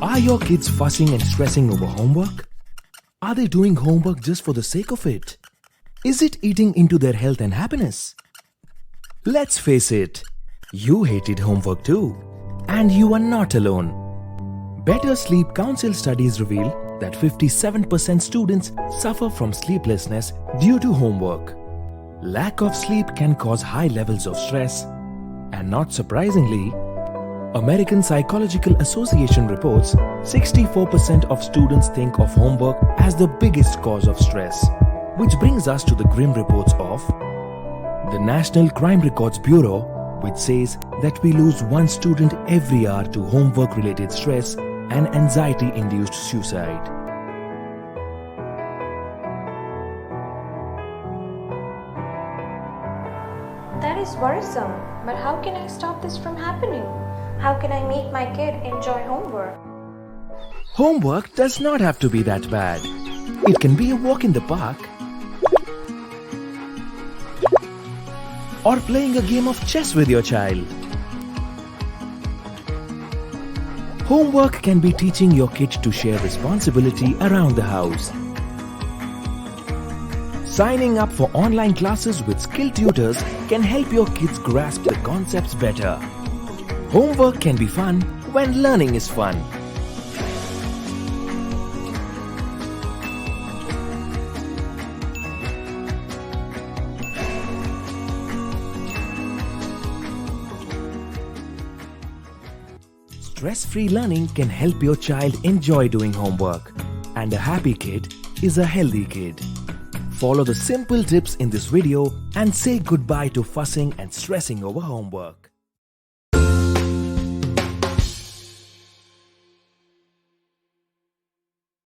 Are your kids fussing and stressing over homework? Are they doing homework just for the sake of it? Is it eating into their health and happiness? Let's face it, you hated homework too. And you are not alone. Better Sleep Council studies reveal that 57% students suffer from sleeplessness due to homework. Lack of sleep can cause high levels of stress. And not surprisingly, American Psychological Association reports 64% of students think of homework as the biggest cause of stress. Which brings us to the grim reports of the National Crime Records Bureau, which says that we lose one student every hour to homework-related stress and anxiety-induced suicide. That is worrisome, but how can I stop this from happening? How can I make my kid enjoy homework? Homework does not have to be that bad. It can be a walk in the park, or playing a game of chess with your child. Homework can be teaching your kid to share responsibility around the house. Signing up for online classes with skilled tutors can help your kids grasp the concepts better. Homework can be fun when learning is fun. Stress-free learning can help your child enjoy doing homework. And a happy kid is a healthy kid. Follow the simple tips in this video and say goodbye to fussing and stressing over homework.